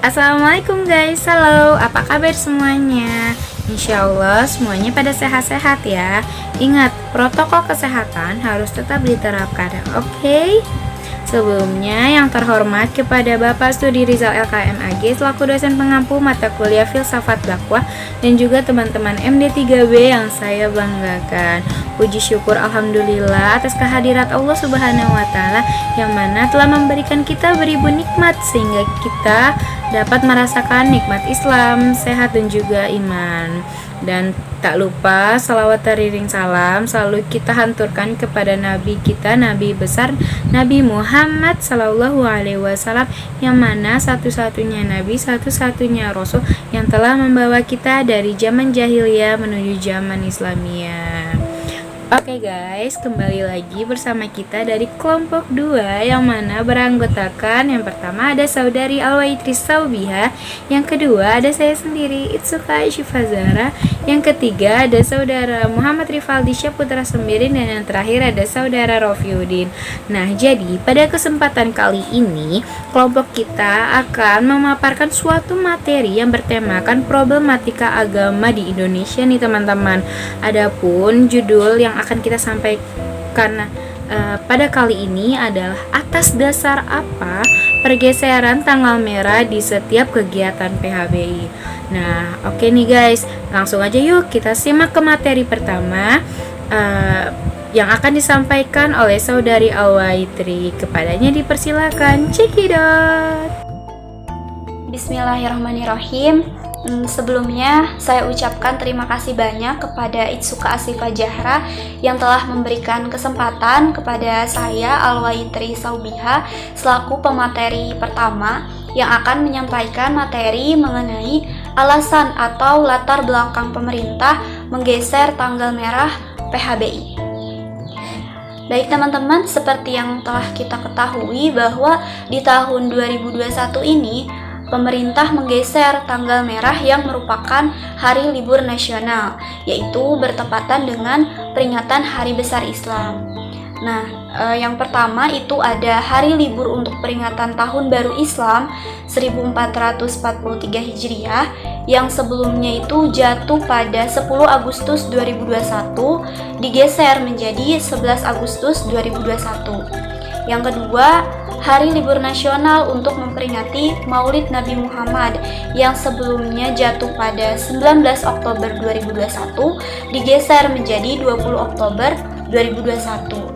Assalamualaikum guys, halo, apa kabar semuanya? Insya Allah semuanya pada sehat-sehat ya. Ingat, protokol kesehatan harus tetap diterapkan, oke? Sebelumnya, yang terhormat kepada Bapak Studi Rizal LKM AG selaku dosen pengampu mata kuliah Filsafat Dakwah dan juga teman-teman MD3B yang saya banggakan. Puji syukur Alhamdulillah atas kehadirat Allah Subhanahu wa Ta'ala yang mana telah memberikan kita beribu nikmat sehingga kita dapat merasakan nikmat Islam, sehat dan juga iman. Dan tak lupa salawat teriring salam selalu kita hanturkan kepada Nabi kita, Nabi besar Nabi Muhammad Sallallahu Alaihi Wasallam yang mana satu-satunya Nabi, satu-satunya Rasul yang telah membawa kita dari zaman jahiliyah menuju zaman Islamiyah. Oke guys, kembali lagi bersama kita dari kelompok 2 yang mana beranggotakan yang pertama ada saudari Alwaitri Saubiha, yang kedua ada saya sendiri Itsuka Syifazara, yang ketiga ada saudara Muhammad Rifaldi Syaputra Sembirin, dan yang terakhir ada saudara Rofiuddin. Nah, jadi pada kesempatan kali ini kelompok kita akan memaparkan suatu materi yang bertemakan problematika agama di Indonesia nih teman-teman. Adapun judul yang akan kita sampaikan pada kali ini adalah atas dasar apa pergeseran tanggal merah di setiap kegiatan PHBI. Nah, oke nih guys, langsung aja yuk kita simak ke materi pertama yang akan disampaikan oleh saudari Alwaitri. Kepadanya dipersilakan, cekidot. Bismillahirrahmanirrahim. Sebelumnya saya ucapkan terima kasih banyak kepada Itsuka Asifah Jahra yang telah memberikan kesempatan kepada saya Alwaitri Saubiha selaku pemateri pertama yang akan menyampaikan materi mengenai alasan atau latar belakang pemerintah menggeser tanggal merah PHBI. Baik teman-teman, seperti yang telah kita ketahui bahwa di tahun 2021 ini pemerintah menggeser tanggal merah yang merupakan hari libur nasional, yaitu bertepatan dengan peringatan Hari Besar Islam. Nah, yang pertama itu ada hari libur untuk peringatan Tahun Baru Islam 1443 Hijriah yang sebelumnya itu jatuh pada 10 Agustus 2021 digeser menjadi 11 Agustus 2021. Yang kedua, hari libur nasional untuk memperingati Maulid Nabi Muhammad yang sebelumnya jatuh pada 19 Oktober 2021 digeser menjadi 20 Oktober 2021.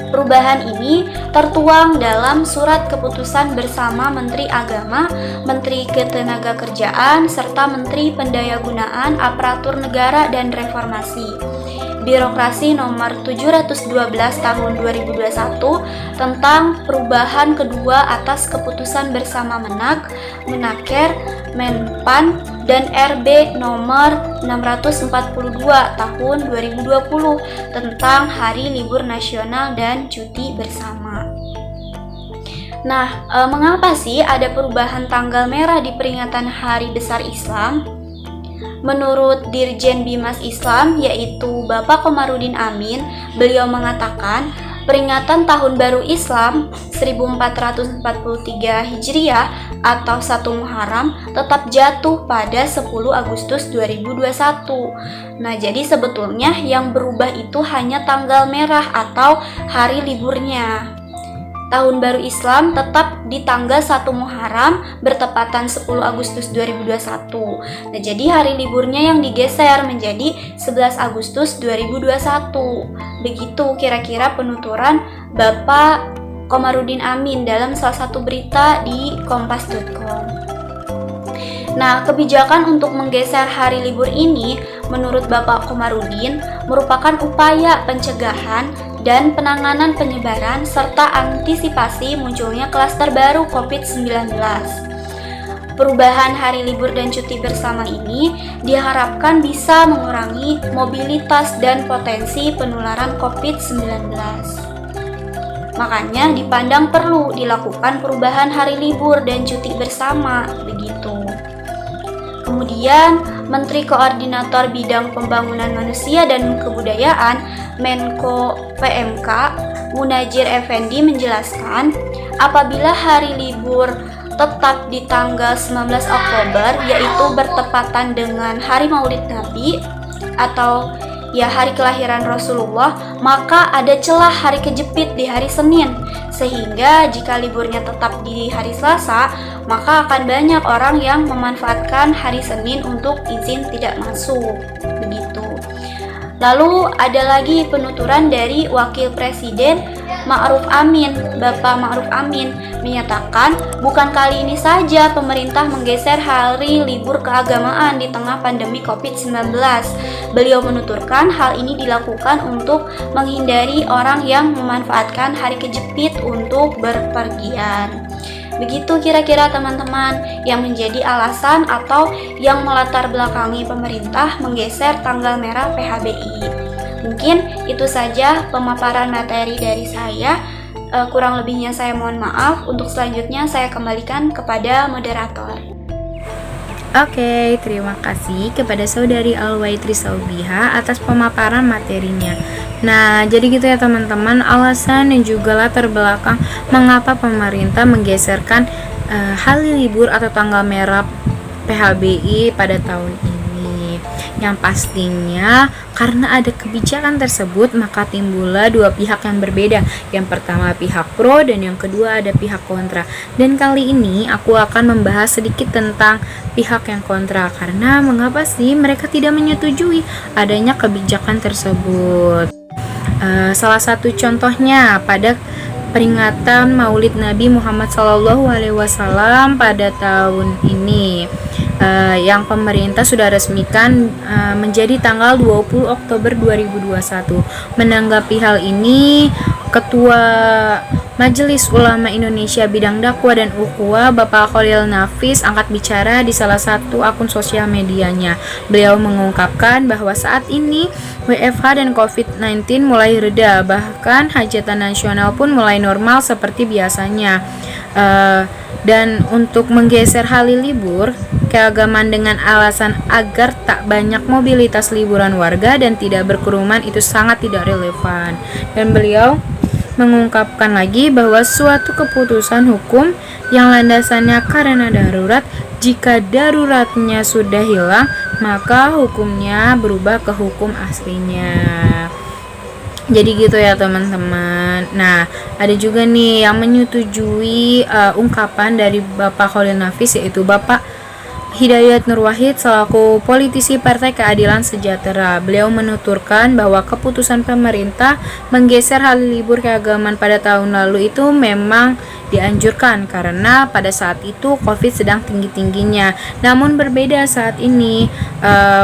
Perubahan ini tertuang dalam surat keputusan bersama Menteri Agama, Menteri Ketenagakerjaan, serta Menteri Pendayagunaan Aparatur Negara dan Reformasi Birokrasi nomor 712 tahun 2021 tentang perubahan kedua atas keputusan bersama Menaker, Menpan, dan RB nomor 642 tahun 2020 tentang Hari Libur Nasional dan Cuti Bersama. Nah, mengapa sih ada perubahan tanggal merah di peringatan Hari Besar Islam? Menurut Dirjen Bimas Islam yaitu Bapak Komarudin Amin, beliau mengatakan peringatan Tahun Baru Islam 1443 Hijriah atau 1 Muharram tetap jatuh pada 10 Agustus 2021. Nah, jadi sebetulnya yang berubah itu hanya tanggal merah atau hari liburnya. Tahun Baru Islam tetap di tanggal 1 Muharram bertepatan 10 Agustus 2021. Nah, jadi hari liburnya yang digeser menjadi 11 Agustus 2021. Begitu kira-kira penuturan Bapak Komarudin Amin dalam salah satu berita di kompas.com. Nah, kebijakan untuk menggeser hari libur ini menurut Bapak Komarudin merupakan upaya pencegahan dan penanganan penyebaran serta antisipasi munculnya klaster baru COVID-19. Perubahan hari libur dan cuti bersama ini diharapkan bisa mengurangi mobilitas dan potensi penularan COVID-19. Makanya dipandang perlu dilakukan perubahan hari libur dan cuti bersama, begitu. Kemudian, Menteri Koordinator Bidang Pembangunan Manusia dan Kebudayaan Menko PMK Munajir Effendi menjelaskan, apabila hari libur tetap di tanggal 19 Oktober, yaitu bertepatan dengan Hari Maulid Nabi atau ya hari kelahiran Rasulullah, maka ada celah hari kejepit di hari Senin. Sehingga jika liburnya tetap di hari Selasa, maka akan banyak orang yang memanfaatkan hari Senin untuk izin tidak masuk. Begitu. Lalu ada lagi penuturan dari Wakil Presiden Ma'ruf Amin. Bapak Ma'ruf Amin menyatakan bukan kali ini saja pemerintah menggeser hari libur keagamaan di tengah pandemi COVID-19. Beliau menuturkan hal ini dilakukan untuk menghindari orang yang memanfaatkan hari kejepit untuk berpergian. Begitu kira-kira teman-teman yang menjadi alasan atau yang melatar belakangi pemerintah menggeser tanggal merah PHBI. Mungkin itu saja pemaparan materi dari saya. Kurang lebihnya saya mohon maaf. Untuk selanjutnya saya kembalikan kepada moderator. Oke, terima kasih kepada Saudari Alwaitri Saubiha atas pemaparan materinya. Nah, jadi gitu ya teman-teman, alasan dan juga latar belakang mengapa pemerintah menggeserkan hari libur atau tanggal merah PHBI pada tahun ini. Yang pastinya karena ada kebijakan tersebut maka timbullah dua pihak yang berbeda. Yang pertama pihak pro dan yang kedua ada pihak kontra. Dan kali ini aku akan membahas sedikit tentang pihak yang kontra, karena mengapa sih mereka tidak menyetujui adanya kebijakan tersebut. Salah satu contohnya pada peringatan Maulid Nabi Muhammad SAW pada tahun ini, yang pemerintah sudah resmikan menjadi tanggal 20 Oktober 2021. Menanggapi hal ini, Ketua Majelis Ulama Indonesia Bidang Dakwah dan Ukhuwah Bapak Khalil Nafis angkat bicara di salah satu akun sosial medianya. Beliau mengungkapkan bahwa saat ini WFH dan COVID-19 mulai reda, bahkan hajatan nasional pun mulai normal seperti biasanya. Dan untuk menggeser hari libur keagamaan dengan alasan agar tak banyak mobilitas liburan warga dan tidak berkerumun itu sangat tidak relevan. Dan beliau mengungkapkan lagi bahwa suatu keputusan hukum yang landasannya karena darurat, jika daruratnya sudah hilang maka hukumnya berubah ke hukum aslinya. Jadi gitu ya teman-teman. Nah, ada juga nih yang menyetujui ungkapan dari Bapak Khalil Nafis, yaitu Bapak Hidayat Nur Wahid selaku politisi Partai Keadilan Sejahtera. Beliau menuturkan bahwa keputusan pemerintah menggeser hari libur keagamaan pada tahun lalu itu memang dianjurkan karena pada saat itu COVID sedang tinggi-tingginya. Namun berbeda saat ini,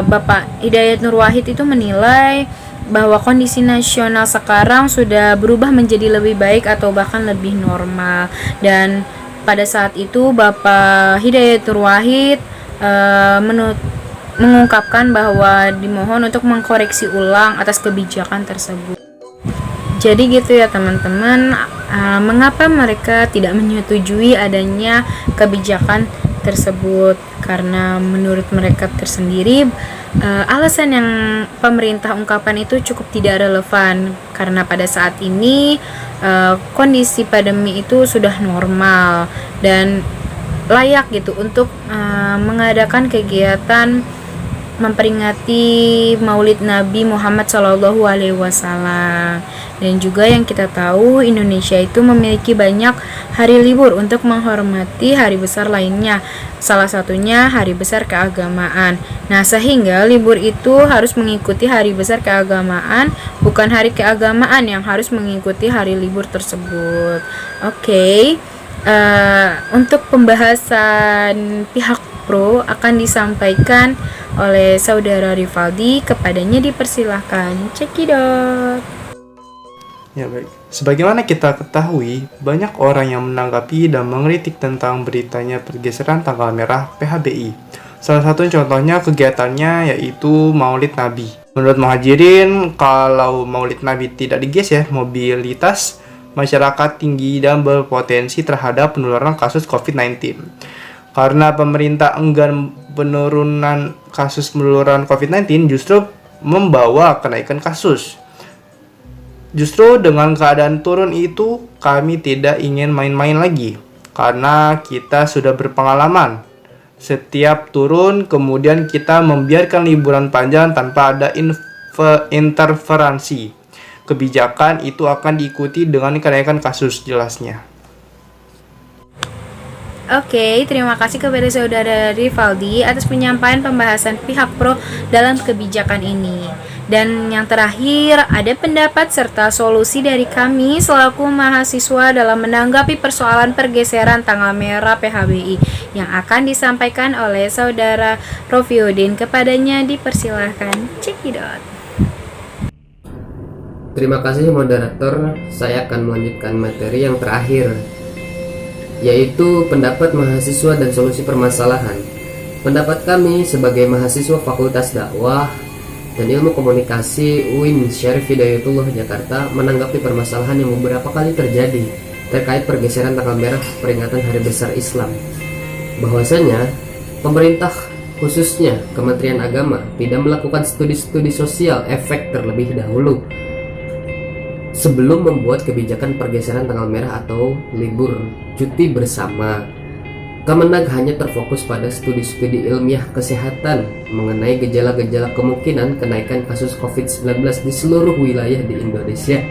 Bapak Hidayat Nur Wahid itu menilai bahwa kondisi nasional sekarang sudah berubah menjadi lebih baik atau bahkan lebih normal. Dan pada saat itu Bapak Hidayat Nur Wahid mengungkapkan bahwa dimohon untuk mengkoreksi ulang atas kebijakan tersebut. Jadi gitu ya teman-teman, mengapa mereka tidak menyetujui adanya kebijakan tersebut? Karena menurut mereka tersendiri alasan yang pemerintah ungkapkan itu cukup tidak relevan, karena pada saat ini kondisi pandemi itu sudah normal dan layak gitu untuk mengadakan kegiatan memperingati Maulid Nabi Muhammad SAW. Dan juga yang kita tahu, Indonesia itu memiliki banyak hari libur untuk menghormati hari besar lainnya, salah satunya hari besar keagamaan. Nah, sehingga libur itu harus mengikuti hari besar keagamaan, bukan hari keagamaan yang harus mengikuti hari libur tersebut. Oke. Untuk pembahasan pihak pro akan disampaikan oleh Saudara Rivaldi, kepadanya dipersilahkan. Cekidot. Ya baik, sebagaimana kita ketahui, banyak orang yang menanggapi dan mengkritik tentang beritanya pergeseran tanggal merah PHBI. Salah satu contohnya kegiatannya yaitu Maulid Nabi. Menurut Muhajirin, kalau Maulid Nabi tidak digeser, mobilitas masyarakat tinggi dan berpotensi terhadap penularan kasus COVID-19. Karena pemerintah enggan penurunan kasus penularan COVID-19 justru membawa kenaikan kasus. Justru dengan keadaan turun itu, kami tidak ingin main-main lagi. karena kita sudah berpengalaman. Setiap turun, kemudian kita membiarkan liburan panjang tanpa ada interferensi. Kebijakan itu akan diikuti dengan kenaikan kasus jelasnya. Oke, terima kasih kepada saudara Rivaldi atas penyampaian pembahasan pihak pro dalam kebijakan ini. Dan yang terakhir, ada pendapat serta solusi dari kami selaku mahasiswa dalam menanggapi persoalan pergeseran tanggal merah PHBI yang akan disampaikan oleh saudara Rofiuddin. Kepadanya dipersilahkan. Cekidot. Terima kasih moderator, saya akan melanjutkan materi yang terakhir, yaitu pendapat mahasiswa dan solusi permasalahan. Pendapat kami sebagai mahasiswa Fakultas Dakwah dan Ilmu Komunikasi UIN Syarif Hidayatullah Jakarta menanggapi permasalahan yang beberapa kali terjadi terkait pergeseran tanggal merah peringatan Hari Besar Islam, bahwasanya pemerintah khususnya Kementerian Agama tidak melakukan studi-studi sosial efek terlebih dahulu sebelum membuat kebijakan pergeseran tanggal merah atau libur cuti bersama. Kemenag hanya terfokus pada studi-studi ilmiah kesehatan mengenai gejala-gejala kemungkinan kenaikan kasus COVID-19 di seluruh wilayah di Indonesia.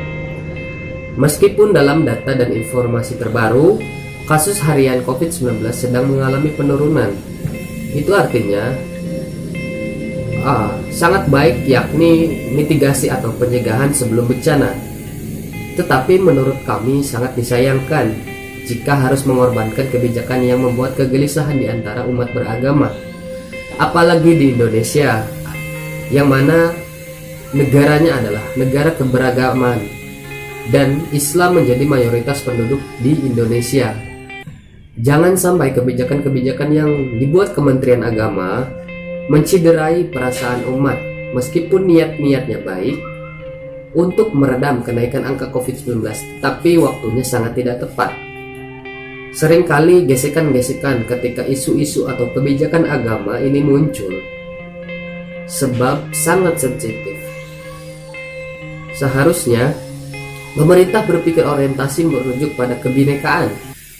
Meskipun dalam data dan informasi terbaru, kasus harian COVID-19 sedang mengalami penurunan. Itu artinya sangat baik, yakni mitigasi atau pencegahan sebelum bencana. Tetapi menurut kami sangat disayangkan jika harus mengorbankan kebijakan yang membuat kegelisahan di antara umat beragama, apalagi di Indonesia yang mana negaranya adalah negara keberagaman dan Islam menjadi mayoritas penduduk di Indonesia. Jangan sampai kebijakan-kebijakan yang dibuat Kementerian Agama menciderai perasaan umat meskipun niat-niatnya baik untuk meredam kenaikan angka COVID-19, tapi waktunya sangat tidak tepat. Seringkali gesekan-gesekan ketika isu-isu atau kebijakan agama ini muncul sebab sangat sensitif. Seharusnya pemerintah berpikir orientasi merujuk pada kebinekaan,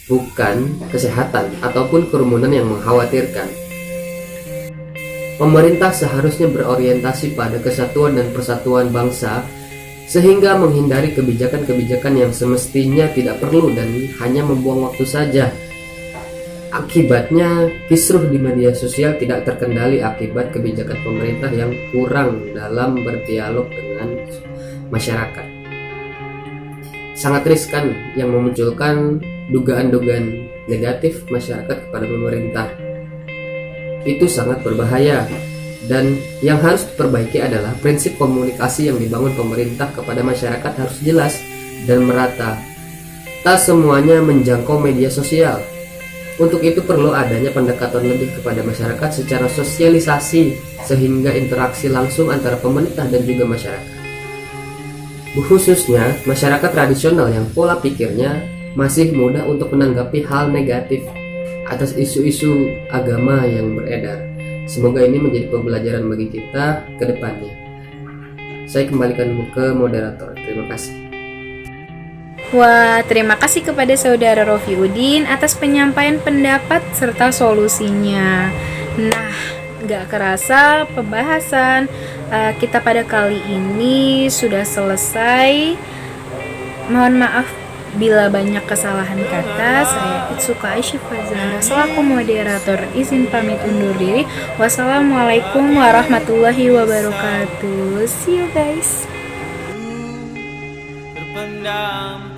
bukan kesehatan ataupun kerumunan yang mengkhawatirkan. Pemerintah seharusnya berorientasi pada kesatuan dan persatuan bangsa, sehingga menghindari kebijakan-kebijakan yang semestinya tidak perlu dan hanya membuang waktu saja. Akibatnya, kisruh di media sosial tidak terkendali akibat kebijakan pemerintah yang kurang dalam berdialog dengan masyarakat. Sangat riskan yang memunculkan dugaan-dugaan negatif masyarakat kepada pemerintah. Itu sangat berbahaya. Dan yang harus diperbaiki adalah prinsip komunikasi yang dibangun pemerintah kepada masyarakat harus jelas dan merata. Tak semuanya menjangkau media sosial. Untuk itu perlu adanya pendekatan lebih kepada masyarakat secara sosialisasi sehingga interaksi langsung antara pemerintah dan juga masyarakat. Khususnya masyarakat tradisional yang pola pikirnya masih mudah untuk menanggapi hal negatif atas isu-isu agama yang beredar. Semoga ini menjadi pembelajaran bagi kita ke depannya. Saya kembalikan ke moderator. Terima kasih. Wah, terima kasih kepada saudara Rofiuddin atas penyampaian pendapat serta solusinya. Nah, gak kerasa pembahasan kita pada kali ini sudah selesai. Mohon maaf bila banyak kesalahan kata. Saya Itsuka Aisyah Zahra selaku moderator izin pamit undur diri. Wassalamualaikum warahmatullahi wabarakatuh. See you guys. Terpendam